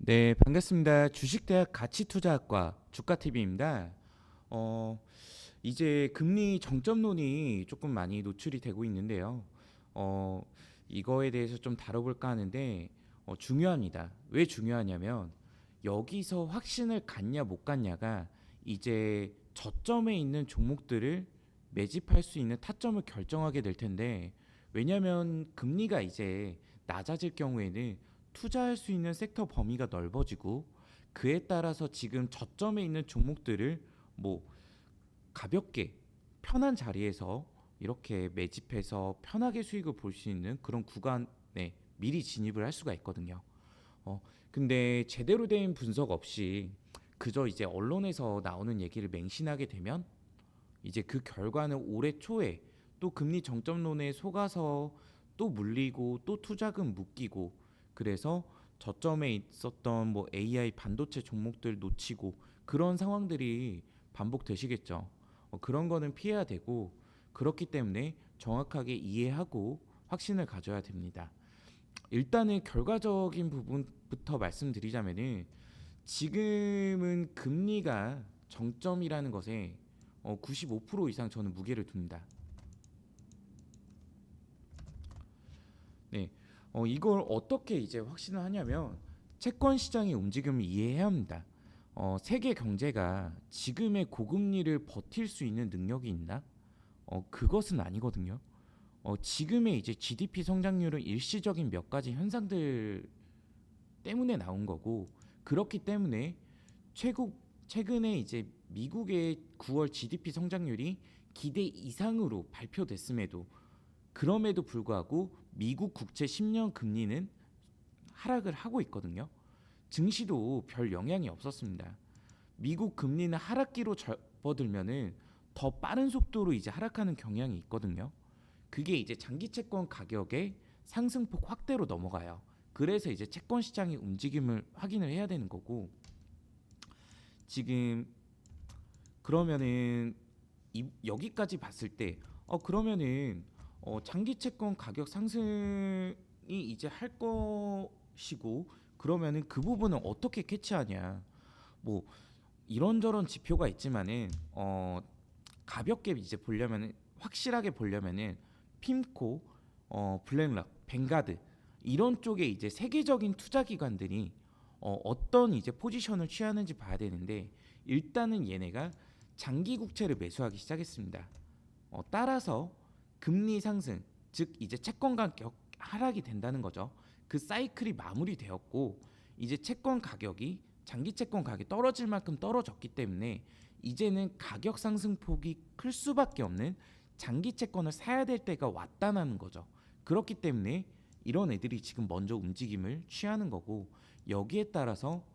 네, 반갑습니다. 주식대학 가치투자학과 주가TV입니다. 어, 이제 금리 정점론이 조금 많이 노출이 되고 있는데요. 어, 이거에 대해서 좀 다뤄볼까 하는데 중요합니다. 왜 중요하냐면 여기서 확신을 갖냐 못 갖냐가 이제 저점에 있는 종목들을 매집할 수 있는 타점을 결정하게 될 텐데, 왜냐하면 금리가 이제 낮아질 경우에는 투자할 수 있는 섹터 범위가 넓어지고, 그에 따라서 지금 저점에 있는 종목들을 뭐 가볍게 편한 자리에서 이렇게 매집해서 편하게 수익을 볼 수 있는 그런 구간에 미리 진입을 할 수가 있거든요. 어, 근데 제대로 된 분석 없이 그저 이제 언론에서 나오는 얘기를 맹신하게 되면 이제 그 결과는 올해 초에 또 금리 정점론에 속아서 또 물리고 또 투자금 묶이고, 그래서 저점에 있었던 뭐 AI 반도체 종목들 놓치고 그런 상황들이 반복되시겠죠. 그런 거는 피해야 되고, 그렇기 때문에 정확하게 이해하고 확신을 가져야 됩니다. 일단은 결과적인 부분부터 말씀드리자면은, 지금은 금리가 정점이라는 것에 95% 이상 저는 무게를 둡니다. 네, 이걸 어떻게 이제 확신을 하냐면 채권 시장의 움직임을 이해해야 합니다. 세계 경제가 지금의 고금리를 버틸 수 있는 능력이 있나? 그것은 아니거든요. 지금의 이제 GDP 성장률은 일시적인 몇 가지 현상들 때문에 나온 거고, 그렇기 때문에 최근에 이제 미국의 9월 GDP 성장률이 기대 이상으로 발표됐음에도, 그럼에도 불구하고 미국 국채 10년 금리는 하락을 하고 있거든요. 증시도 별 영향이 없었습니다. 미국 금리는 하락기로 접어들면은 더 빠른 속도로 이제 하락하는 경향이 있거든요. 그게 이제 장기 채권 가격의 상승폭 확대로 넘어가요. 그래서 이제 채권 시장의 움직임을 확인을 해야 되는 거고, 지금 그러면은 여기까지 봤을 때 그러면은 장기 채권 가격 상승이 이제 할 것이고, 그러면은 그 부분은 어떻게 캐치하냐? 뭐 이런저런 지표가 있지만은 가볍게 이제 보려면은, 확실하게 보려면은 핌코, 블랙락, 뱅가드 이런 쪽에 이제 세계적인 투자 기관들이 어떤 이제 포지션을 취하는지 봐야 되는데, 일단은 얘네가 장기 국채를 매수하기 시작했습니다. 따라서 금리 상승, 즉 이제 채권 가격 하락이 된다는 거죠. 그 사이클이 마무리되었고, 이제 채권 가격이 장기 채권 가격이 떨어질 만큼 떨어졌기 때문에 이제는 가격 상승폭이 클 수밖에 없는 장기 채권을 사야 될 때가 왔다는 거죠. 그렇기 때문에 이런 애들이 지금 먼저 움직임을 취하는 거고, 여기에 따라서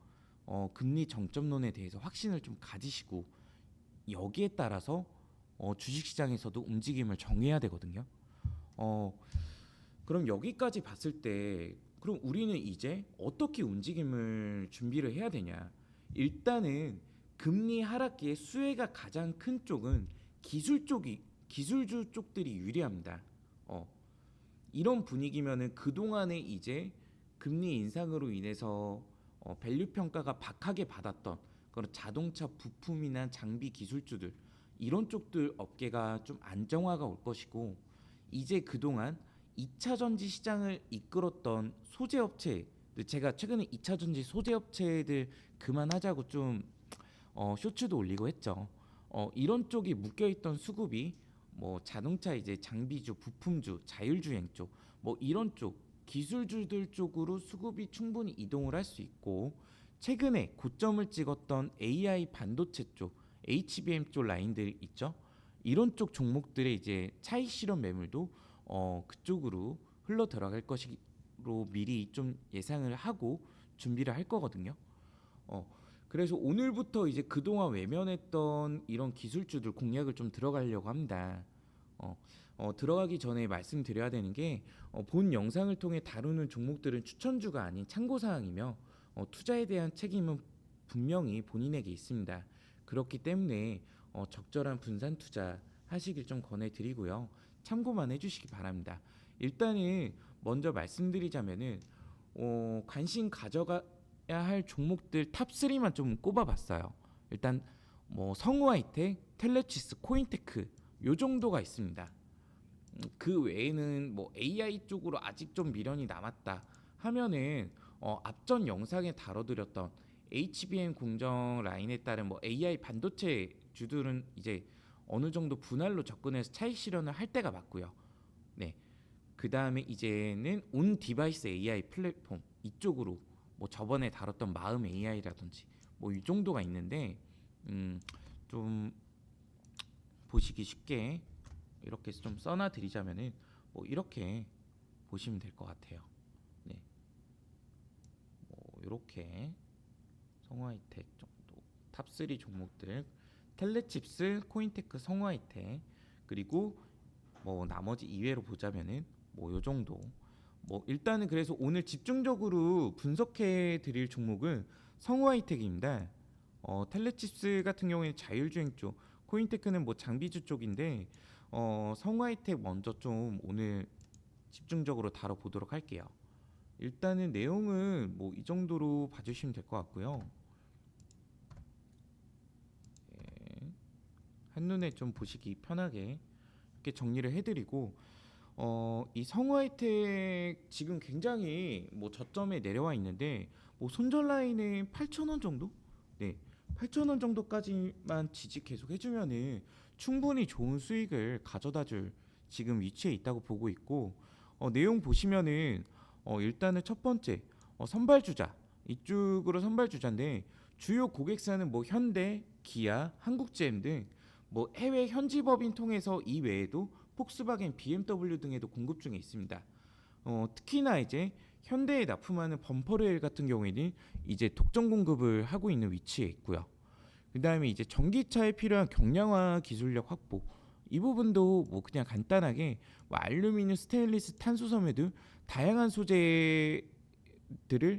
금리 정점론에 대해서 확신을 좀 가지시고, 여기에 따라서 주식시장에서도 움직임을 정해야 되거든요. 어, 그럼 여기까지 봤을 때 그럼 우리는 이제 어떻게 움직임을 준비를 해야 되냐? 일단은 금리 하락기에 수혜가 가장 큰 쪽은 기술주 쪽들이 유리합니다. 어, 이런 분위기면은 그동안에 이제 금리 인상으로 인해서 밸류 평가가 박하게 받았던 그런 자동차 부품이나 장비 기술주들, 이런 쪽들 업계가 좀 안정화가 올 것이고, 이제 그동안 2차 전지 시장을 이끌었던 소재 업체, 제가 최근에 2차 전지 소재 업체들 그만하자고 좀 쇼츠도 올리고 했죠. 이런 쪽이 묶여 있던 수급이 뭐 자동차 이제 장비주, 부품주, 자율주행 쪽, 뭐 이런 쪽 기술주들 쪽으로 수급이 충분히 이동을 할 수 있고, 최근에 고점을 찍었던 AI 반도체 쪽, HBM 쪽 라인들 있죠. 이런 쪽 종목들의 이제 차익 실현 매물도 그쪽으로 흘러 들어갈 것으로 미리 좀 예상을 하고 준비를 할 거거든요. 어, 그래서 오늘부터 이제 그동안 외면했던 이런 기술주들 공략을 좀 들어가려고 합니다. 어, 들어가기 전에 말씀드려야 되는 게, 본 영상을 통해 다루는 종목들은 추천주가 아닌 참고사항이며, 투자에 대한 책임은 분명히 본인에게 있습니다. 그렇기 때문에 적절한 분산 투자 하시길 좀 권해드리고요. 참고만 해주시기 바랍니다. 일단은 먼저 말씀드리자면은 관심 가져가야 할 종목들 탑3만 좀 꼽아봤어요. 일단 뭐 성우하이텍, 텔레치스, 코인테크 요 정도가 있습니다. 그 외에는 뭐 AI 쪽으로 아직 좀 미련이 남았다 하면은 앞전 영상에 다뤄드렸던 HBM 공정 라인에 따른 뭐 AI 반도체 주들은 이제 어느 정도 분할로 접근해서 차익 실현을 할 때가 맞고요. 네. 그 다음에 이제는 온 디바이스 AI 플랫폼 이쪽으로 뭐 저번에 다뤘던 마음 AI라든지 뭐 이 정도가 있는데 좀 보시기 쉽게 이렇게 좀 써놔 드리자면은 뭐 이렇게 보시면 될 것 같아요. 네, 뭐 이렇게 성우하이텍 정도 탑3 종목들 텔레칩스, 코인테크, 성우하이텍 그리고 뭐 나머지 2회로 보자면은 뭐 요 정도. 뭐 일단은 그래서 오늘 집중적으로 분석해 드릴 종목은 성우하이텍입니다. 텔레칩스 같은 경우에는 자율주행 쪽, 코인테크는 뭐 장비주 쪽인데 성우하이텍 먼저 좀 오늘 집중적으로 다뤄보도록 할게요. 일단은 내용은 뭐 이 정도로 봐주시면 될 것 같고요. 예, 한눈에 좀 보시기 편하게 이렇게 정리를 해드리고 이 성우하이텍 지금 굉장히 뭐 저점에 내려와 있는데 뭐 손절 라인은 8,000원 정도? 네, 8,000원 정도까지만 지지 계속 해주면은 충분히 좋은 수익을 가져다줄 지금 위치에 있다고 보고 있고 내용 보시면은 일단은 첫 번째 선발주자 이쪽으로 선발주자인데 주요 고객사는 뭐 현대, 기아, 한국GM 등 뭐 해외 현지 법인 통해서 이 외에도 폭스바겐, BMW 등에도 공급 중에 있습니다. 특히나 이제 현대에 납품하는 범퍼레일 같은 경우에는 이제 독점 공급을 하고 있는 위치에 있고요. 그 다음에 이제 전기차에 필요한 경량화 기술력 확보 이 부분도 뭐 그냥 간단하게 뭐 알루미늄, 스테인리스, 탄소섬유 등 다양한 소재들을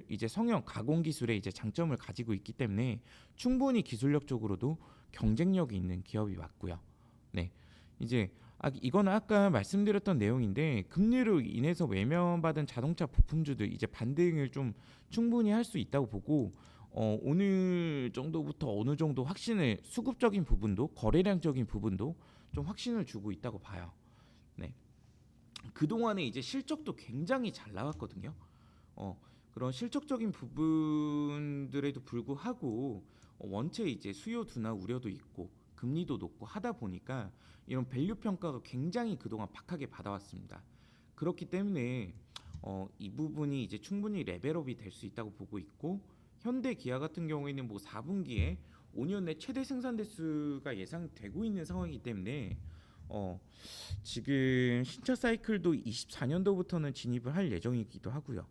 이제 성형 가공 기술에 이제 장점을 가지고 있기 때문에 충분히 기술력적으로도 경쟁력이 있는 기업이 맞고요. 네, 이제 이거는 아까 말씀드렸던 내용인데 금리로 인해서 외면받은 자동차 부품주들 이제 반등을 좀 충분히 할 수 있다고 보고 오늘 정도부터 어느 정도 확신을 수급적인 부분도 거래량적인 부분도 좀 확신을 주고 있다고 봐요. 네, 그 동안에 이제 실적도 굉장히 잘 나왔거든요. 어, 그런 실적적인 부분들에도 불구하고 원체 이제 수요 둔화 우려도 있고 금리도 높고 하다 보니까 이런 밸류 평가가 굉장히 그동안 박하게 받아왔습니다. 그렇기 때문에 이 부분이 이제 충분히 레벨업이 될 수 있다고 보고 있고 현대 기아 같은 경우에는 뭐 4분기에 5년 내 최대 생산 대수가 예상되고 있는 상황이기 때문에 어, 지금 신차 사이클도 24년도부터는 진입을 할 예정이기도 하고요.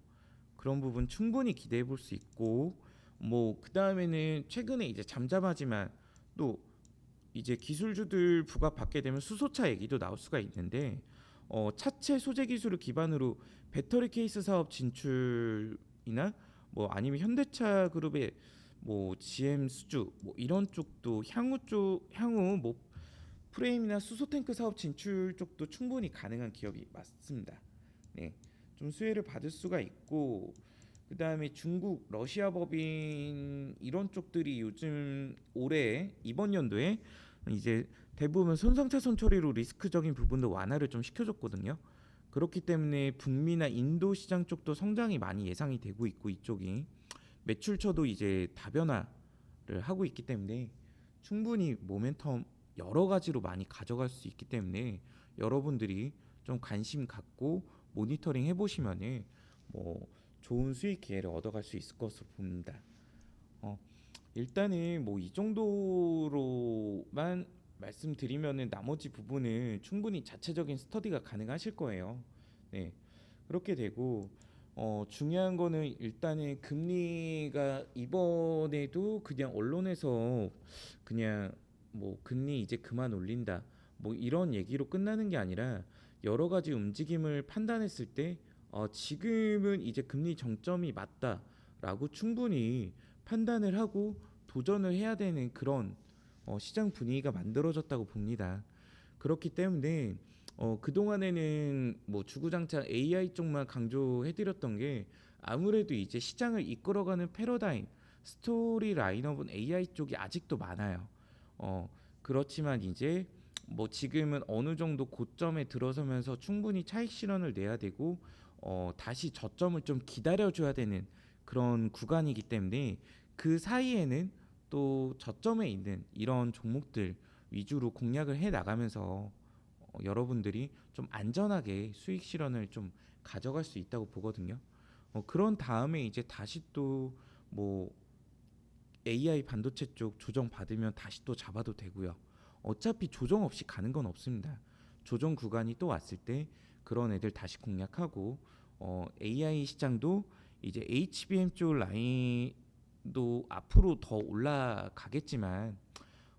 그런 부분 충분히 기대해 볼 수 있고 뭐 그 다음에는 최근에 이제 잠잠하지만 또 이제 기술주들 부각받게 되면 수소차 얘기도 나올 수가 있는데 차체 소재 기술을 기반으로 배터리 케이스 사업 진출이나 뭐 아니면 현대차 그룹의 뭐 GM 수주 뭐 이런 쪽도 향후 뭐 프레임이나 수소 탱크 사업 진출 쪽도 충분히 가능한 기업이 맞습니다. 네, 좀 수혜를 받을 수가 있고 그 다음에 중국, 러시아 법인 이런 쪽들이 요즘 올해 이번 연도에 이제 대부분 손상차손 처리로 리스크적인 부분도 완화를 좀 시켜줬거든요. 그렇기 때문에 북미나 인도 시장 쪽도 성장이 많이 예상이 되고 있고 이쪽이 매출처도 이제 다변화를 하고 있기 때문에 충분히 모멘텀 여러 가지로 많이 가져갈 수 있기 때문에 여러분들이 좀 관심 갖고 모니터링 해보시면은 뭐 좋은 수익 기회를 얻어갈 수 있을 것으로 봅니다. 어, 일단은 뭐 이 정도로만 말씀드리면은 나머지 부분은 충분히 자체적인 스터디가 가능하실 거예요. 네, 그렇게 되고 중요한 거는 일단은 금리가 이번에도 그냥 언론에서 그냥 뭐 금리 이제 그만 올린다 뭐 이런 얘기로 끝나는 게 아니라 여러 가지 움직임을 판단했을 때 지금은 이제 금리 정점이 맞다라고 충분히 판단을 하고 도전을 해야 되는 그런 시장 분위기가 만들어졌다고 봅니다. 그렇기 때문에 그동안에는 뭐 주구장창 AI 쪽만 강조해드렸던 게 아무래도 이제 시장을 이끌어가는 패러다임, 스토리 라인업은 AI 쪽이 아직도 많아요. 어, 그렇지만 이제 뭐 지금은 어느 정도 고점에 들어서면서 충분히 차익 실현을 내야 되고 다시 저점을 좀 기다려줘야 되는 그런 구간이기 때문에 그 사이에는 또 저점에 있는 이런 종목들 위주로 공략을 해 나가면서 여러분들이 좀 안전하게 수익 실현을 좀 가져갈 수 있다고 보거든요. 그런 다음에 이제 다시 또 뭐 AI 반도체 쪽 조정 받으면 다시 또 잡아도 되고요. 어차피 조정 없이 가는 건 없습니다. 조정 구간이 또 왔을 때 그런 애들 다시 공략하고 AI 시장도 이제 HBM 쪽 라인도 앞으로 더 올라가겠지만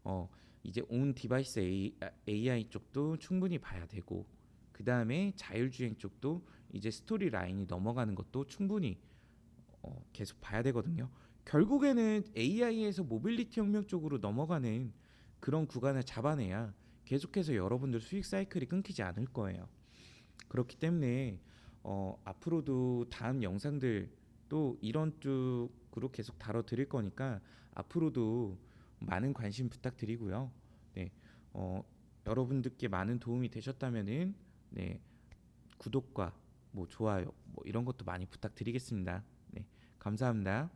어, 이제 온 디바이스 AI 쪽도 충분히 봐야 되고 그 다음에 자율주행 쪽도 이제 스토리 라인이 넘어가는 것도 충분히 계속 봐야 되거든요. 결국에는 AI에서 모빌리티 혁명 쪽으로 넘어가는 그런 구간을 잡아내야 계속해서 여러분들 수익 사이클이 끊기지 않을 거예요. 그렇기 때문에 앞으로도 다음 영상들 또 이런 쪽으로 계속 다뤄드릴 거니까 앞으로도 많은 관심 부탁드리고요. 네, 여러분들께 많은 도움이 되셨다면은 네, 구독과 뭐 좋아요 뭐 이런 것도 많이 부탁드리겠습니다. 네, 감사합니다.